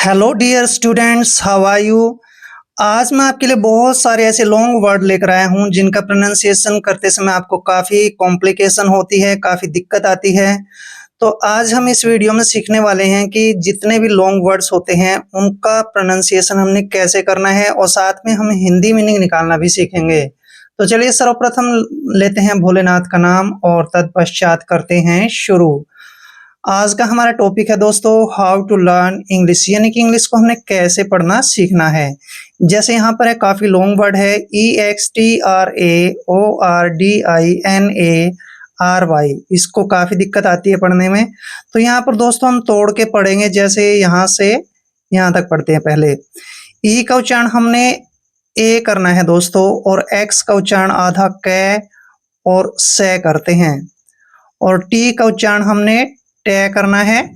Hello dear students, how are you. आज मैं आपके लिए बहुत सारे ऐसे लॉन्ग वर्ड लेकर आया हूँ जिनका प्रोनाउंसिएशन करते समय आपको काफ़ी कॉम्प्लिकेशन होती है, काफ़ी दिक्कत आती है। तो आज हम इस वीडियो में सीखने वाले हैं कि जितने भी लॉन्ग वर्ड्स होते हैं उनका प्रोनाउंसिएशन हमने कैसे करना है और साथ में हम हिंदी मीनिंग निकालना भी सीखेंगे। तो चलिए सर्वप्रथम लेते हैं भोलेनाथ का नाम और तत्पश्चात करते हैं शुरू। आज का हमारा टॉपिक है दोस्तों हाउ टू लर्न इंग्लिश, यानी कि इंग्लिश को हमने कैसे पढ़ना सीखना है। जैसे यहाँ पर है काफ़ी लॉन्ग वर्ड है EXTRAORDINARY, इसको काफ़ी दिक्कत आती है पढ़ने में। तो यहाँ पर दोस्तों हम तोड़ के पढ़ेंगे, जैसे यहाँ से यहाँ तक पढ़ते हैं। पहले ई का उच्चारण हमने ए करना है दोस्तों, और एक्स का उच्चारण आधा कै और से करते हैं, और टी का उच्चारण हमने टे करना है,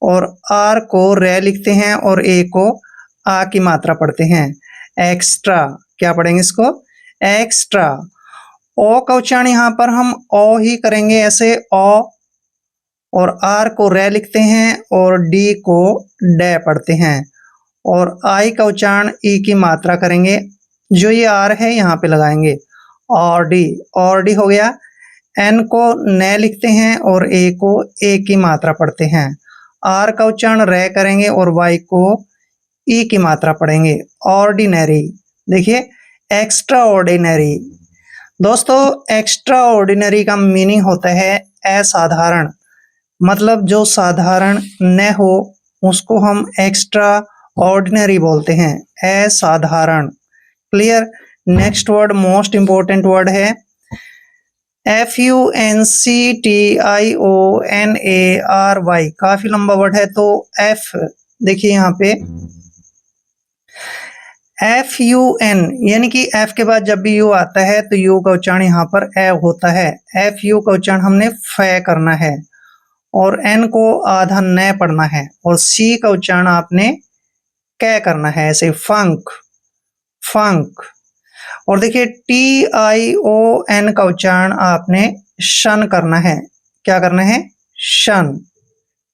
और आर को रे लिखते हैं और ए को आ की मात्रा पढ़ते हैं। एक्स्ट्रा, क्या पढ़ेंगे इसको? एक्स्ट्रा। ओ का उच्चारण यहाँ पर हम ओ ही करेंगे, ऐसे ओ, और आर को रे लिखते हैं और डी को डे पढ़ते हैं, और आई का उच्चारण ई की मात्रा करेंगे, जो ये आर है यहाँ पे लगाएंगे, और डी हो गया। एन को न लिखते हैं और ए को ए की मात्रा पढ़ते हैं। आर का उच्चारण रे करेंगे और वाई को ई की मात्रा पढ़ेंगे। ऑर्डिनरी, देखिए एक्स्ट्रा ऑर्डिनरी। दोस्तों एक्स्ट्रा ऑर्डिनरी का मीनिंग होता है असाधारण, मतलब जो साधारण न हो उसको हम एक्स्ट्रा ऑर्डिनरी बोलते हैं, असाधारण। Clear. Next word most important word है FUNCTIONARY, काफी लंबा वर्ड है। तो एफ, देखिए यहाँ पे FUN, यानी कि एफ के बाद जब भी यू आता है तो यू का उच्चारण यहाँ पर ए होता है। FU का उच्चारण हमने फे करना है, और एन को आधा न पढ़ना है, और सी का उच्चारण आपने कै करना है, ऐसे फंक, फंक। और देखिए TION का उच्चारण आपने शन करना है। क्या करना है? शन,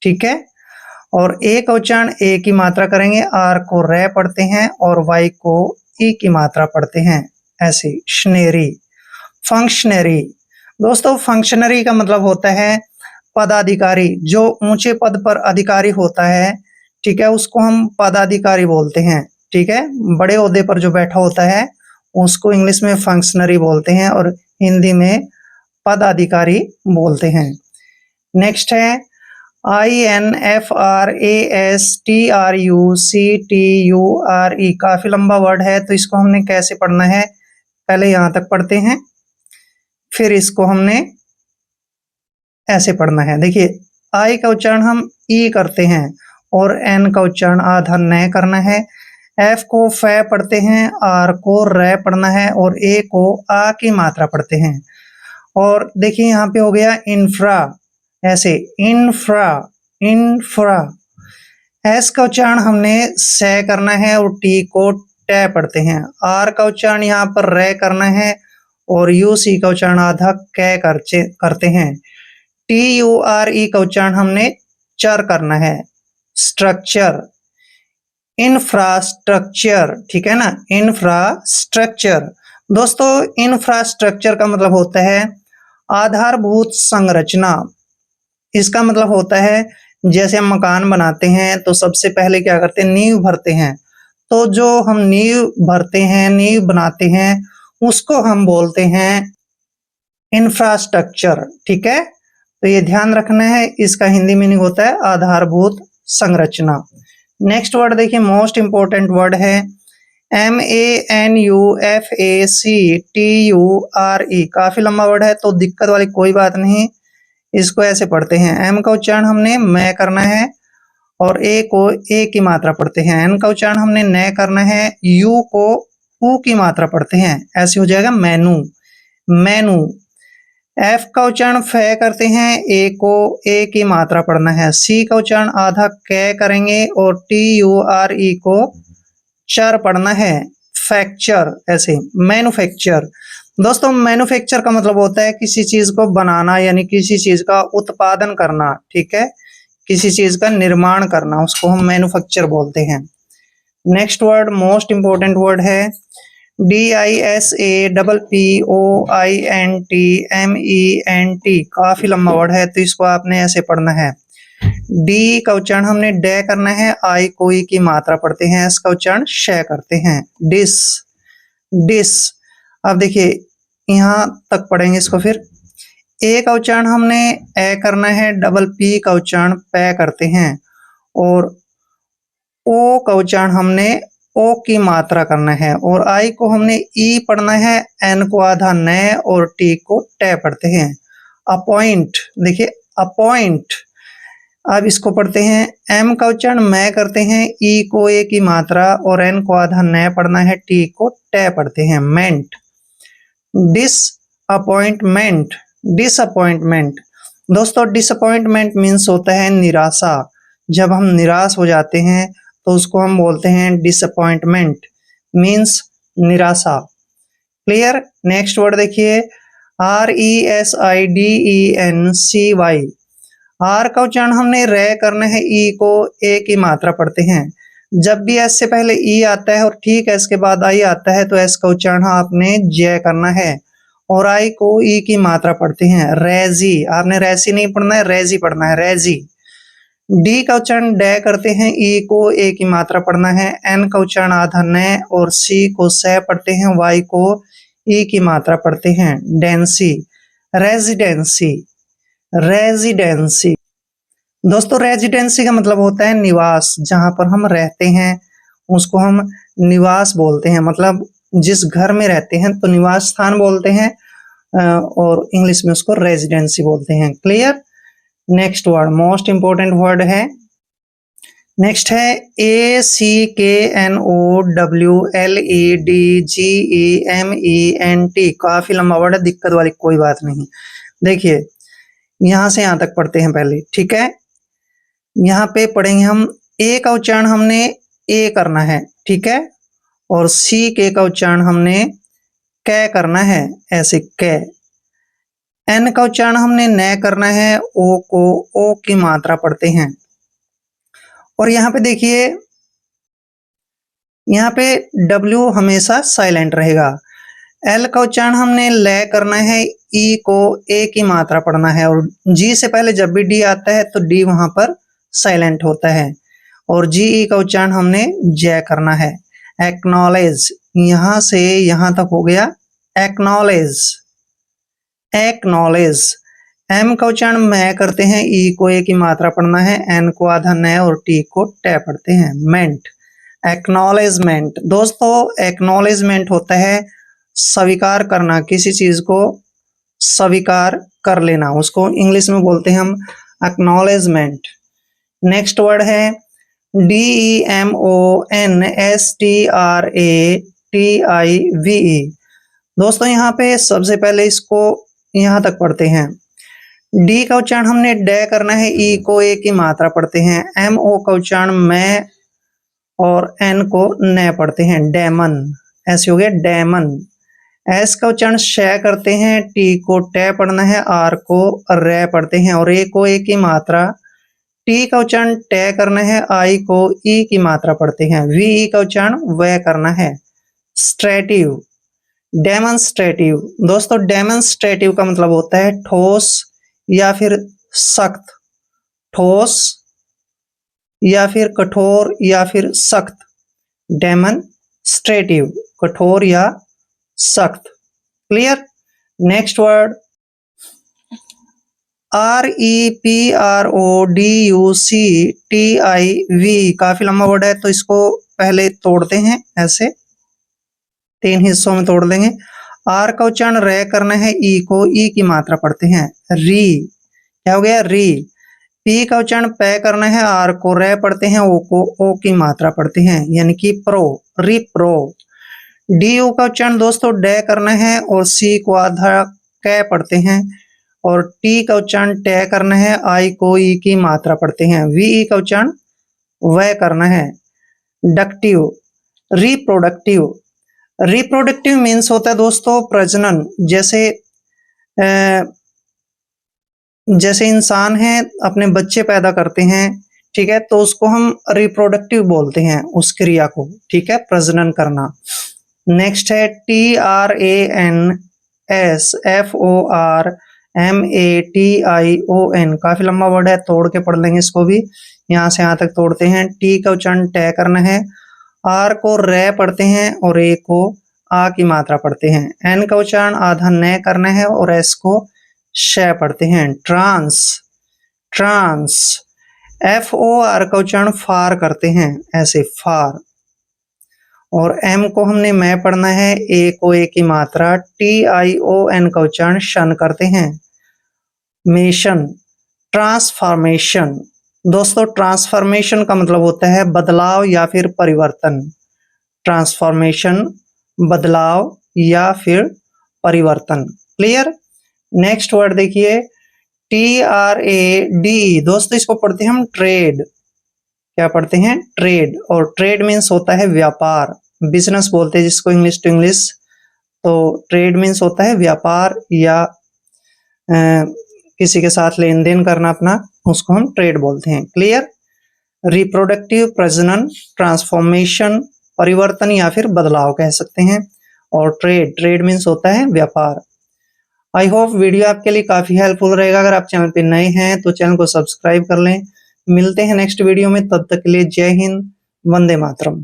ठीक है। और ए का उच्चारण ए की मात्रा करेंगे, आर को रे पढ़ते हैं और वाई को ई की मात्रा पढ़ते हैं, ऐसे शनेरी, फंक्शनरी। दोस्तों फंक्शनरी का मतलब होता है पदाधिकारी, जो ऊंचे पद पर अधिकारी होता है, ठीक है, उसको हम पदाधिकारी बोलते हैं। ठीक है, बड़े ओहदे पर जो बैठा होता है उसको इंग्लिश में फंक्शनरी बोलते हैं और हिंदी में पदाधिकारी बोलते हैं। नेक्स्ट है INFRASTRUCTURE, काफी लंबा वर्ड है, तो इसको हमने कैसे पढ़ना है? पहले यहां तक पढ़ते हैं, फिर इसको हमने ऐसे पढ़ना है। देखिए आई का उच्चारण हम ई करते हैं, और एन का उच्चारण आधा न करना है। एफ को फे पढ़ते हैं, आर को रे पढ़ना है, और ए को आ की मात्रा पढ़ते हैं। और देखिए यहाँ पे हो गया इंफ्रा, ऐसे इंफ्रा, इंफ्रा। एस का उच्चारण हमने से करना है और टी को टे पढ़ते हैं। आर का उच्चारण यहाँ पर रे करना है, और यू सी का उच्चारण आधा कै करते हैं। TURE का उच्चारण हमने चर करना है, स्ट्रक्चर, इंफ्रास्ट्रक्चर, ठीक है ना, इंफ्रास्ट्रक्चर। दोस्तों इंफ्रास्ट्रक्चर का मतलब होता है आधारभूत संरचना। इसका मतलब होता है जैसे हम मकान बनाते हैं तो सबसे पहले क्या करते हैं? नींव भरते हैं। तो जो हम नींव भरते हैं, नींव बनाते हैं, उसको हम बोलते हैं इंफ्रास्ट्रक्चर। ठीक है, तो ये ध्यान रखना है, इसका हिंदी मीनिंग होता है आधारभूत संरचना। नेक्स्ट वर्ड देखिए मोस्ट इंपोर्टेंट वर्ड है MANUFACTURE, काफी लंबा वर्ड है, तो दिक्कत वाली कोई बात नहीं, इसको ऐसे पढ़ते हैं। एम का उच्चारण हमने मैं करना है और ए को ए की मात्रा पढ़ते हैं। एन का उच्चारण हमने न करना है, यू को ऊ की मात्रा पढ़ते हैं, ऐसे हो जाएगा मैनू, मैनू। एफ का उच्चारण फे करते हैं, ए को ए की मात्रा पढ़ना है। सी का उच्चारण आधा कै करेंगे, और TURE को चर पढ़ना है, फैक्चर, ऐसे मैन्युफैक्चर। दोस्तों मैन्युफैक्चर का मतलब होता है किसी चीज को बनाना, यानी किसी चीज का उत्पादन करना। ठीक है, किसी चीज का निर्माण करना, उसको हम मैन्युफैक्चर बोलते हैं। Next word most important word है DISAPPOINTMENT। काफी लंबा वर्ड है तो इसको आपने ऐसे पढ़ना है। डी का उच्चारण हमने डे करना है, आई को ई की मात्रा पढ़ते हैं, एस का उच्चारण शे करते हैं। This, this. अब देखिए यहां तक पढ़ेंगे इसको। फिर ए का उच्चारण हमने ए करना है, डबल पी का उच्चारण पे करते हैं, और ओ का उच्चारण हमने ओ की मात्रा करना है, और आई को हमने ई पढ़ना है, एन को आधा न और टी को टे पढ़ते हैं। अपॉइंट, देखिए अपॉइंट। अब इसको पढ़ते हैं, एम का उच्चारण मैं करते हैं, ई को ए की मात्रा और एन को आधा न पढ़ना है, टी को टे पढ़ते हैं। मेंट, डिस अपॉइंटमेंट, डिसअपॉइंटमेंट। दोस्तों डिसअपॉइंटमेंट मीन्स होता है निराशा। जब हम निराश हो जाते हैं तो उसको हम बोलते हैं डिसअपॉइंटमेंट, मीन्स निराशा। क्लियर। नेक्स्ट वर्ड देखिए RESIDENCY। आर का उच्चारण हमने रे करना है, ई को ए की मात्रा पढ़ते हैं। जब भी एस से पहले ई आता है और ठीक एस के बाद आई आता है तो एस का उच्चारण आपने जय करना है, और आई को ई की मात्रा पढ़ते हैं। रेजी, आपने रेसी नहीं पढ़ना है, रेजी पढ़ना है, रेजी। डी का उच्चारण डे करते हैं, ई को ए की मात्रा पढ़ना है, एन का उच्चारण आधा न और सी को से पढ़ते हैं, वाई को ई की मात्रा पढ़ते हैं। डेंसी, रेजिडेंसी, रेजिडेंसी। दोस्तों रेजिडेंसी का मतलब होता है निवास, जहां पर हम रहते हैं उसको हम निवास बोलते हैं। मतलब जिस घर में रहते हैं तो निवास स्थान बोलते हैं, और इंग्लिश में उसको रेजिडेंसी बोलते हैं। Clear. Next word most important word है, नेक्स्ट है ACKNOWLEDGEMENT। काफी लंबा वर्ड है, दिक्कत वाली कोई बात नहीं। देखिए यहां से यहां तक पढ़ते हैं पहले, ठीक है। यहाँ पे पढ़ेंगे हम, ए का उच्चारण हमने ए करना है, ठीक है, और सी के का उच्चारण हमने कै करना है, ऐसे कै। एन का उच्चारण हमने न करना है, ओ को ओ की मात्रा पढ़ते हैं। और यहाँ पे देखिए यहाँ पे डब्ल्यू हमेशा साइलेंट रहेगा। एल का उच्चारण हमने ले करना है, ई को ए की मात्रा पढ़ना है, और जी से पहले जब भी डी आता है तो डी वहां पर साइलेंट होता है, और जी ई का उच्चारण हमने जय करना है। एक्नॉलेज, यहां से यहां तक हो गया एक्नॉलेज, एक्नॉलेज। एम का उच्चारण मैं करते हैं, ई को ए की मात्रा पढ़ना है, एन को आधा न और टी को टे पढ़ते हैं। मेंट, एक्नॉलेजमेंट। दोस्तों एक्नॉलेजमेंट होता है स्वीकार करना, किसी चीज को स्वीकार कर लेना, उसको इंग्लिश में बोलते हैं हम एक्नॉलेजमेंट। नेक्स्ट वर्ड है DEMONSTRATIVE। दोस्तों यहाँ पे सबसे पहले इसको यहाँ तक पढ़ते हैं। डी का उच्चारण हमने डे करना है, ई को ए की मात्रा पढ़ते हैं, एम ओ का उच्चारण मैं और एन को न पढ़ते हैं, डेमन, ऐसे हो गया डेमन। एस का उच्चारण शे करते हैं, टी को टे पढ़ना है, आर को रे पढ़ते हैं, और ए को ए की मात्रा, टी का उच्चारण टे करना है, आई को ई की मात्रा पढ़ते हैं, वी का उच्चारण वे करना है। स्ट्रेटिव, डेमोन्स्ट्रेटिव। दोस्तों डेमोन्स्ट्रेटिव का मतलब होता है ठोस या फिर सख्त, ठोस या फिर कठोर या फिर सख्त। डेमोन्स्ट्रेटिव, कठोर या सख्त। क्लियर। Next word REPRODUCTIV। काफी लंबा वर्ड है तो इसको पहले तोड़ते हैं, ऐसे 3 हिस्सों में तोड़ लेंगे। आर का उच्चारण रे करना है, ई को ई की मात्रा पढ़ते हैं, री, क्या हो गया री। पी का उच्चारण पे करना है, आर को रे पढ़ते हैं, ओ को ओ की मात्रा पढ़ते हैं, यानी कि प्रो, रिप्रो। डी यू का उच्चारण दोस्तों डे करना है, और सी को आधा कै पढ़ते हैं, और टी का उच्चारण टे करना है, आई को ई की मात्रा पढ़ते हैं, वी का उच्चारण वह करना है। डक्टिव, रिप्रोडक्टिव। रिप्रोडक्टिव मीन्स होता है दोस्तों प्रजनन, जैसे जैसे इंसान है अपने बच्चे पैदा करते हैं, ठीक है, तो उसको हम रिप्रोडक्टिव बोलते हैं उस क्रिया को, ठीक है, प्रजनन करना। नेक्स्ट है TRANSFORMATION, काफी लंबा वर्ड है, तोड़ के पढ़ लेंगे इसको भी। यहाँ से यहाँ तक तोड़ते हैं। टी का उच्चारण ट करना है, आर को रे पढ़ते हैं और ए को आ की मात्रा पढ़ते हैं। एन का उच्चारण आधा न करना है और एस को श पढ़ते हैं। Trans, trans. FOR का उच्चारण फार करते हैं, ऐसे फार। और एम को हमने मैं पढ़ना है, ए को ए की मात्रा। TION का उच्चारण शन करते हैं। Mason, transformation. दोस्तों ट्रांसफॉर्मेशन का मतलब होता है बदलाव या फिर परिवर्तन। ट्रांसफॉर्मेशन, बदलाव या फिर परिवर्तन। क्लियर। नेक्स्ट वर्ड देखिए TRADE। दोस्तों इसको पढ़ते हैं हम ट्रेड। क्या पढ़ते हैं? ट्रेड। और ट्रेड मीन्स होता है व्यापार, बिजनेस बोलते हैं जिसको इंग्लिश टू इंग्लिश। तो ट्रेड मीन्स होता है व्यापार या किसी के साथ लेन देन करना अपना, उसको हम ट्रेड बोलते हैं। क्लियर। रिप्रोडक्टिव, प्रजनन, ट्रांसफॉर्मेशन, परिवर्तन या फिर बदलाव कह सकते हैं। और ट्रेड, ट्रेड मीन्स होता है व्यापार। आई होप वीडियो आपके लिए काफी हेल्पफुल रहेगा। अगर आप चैनल पे नए हैं तो चैनल को सब्सक्राइब कर लें। मिलते हैं नेक्स्ट वीडियो में, तब तक के लिए जय हिंद, वंदे मातरम।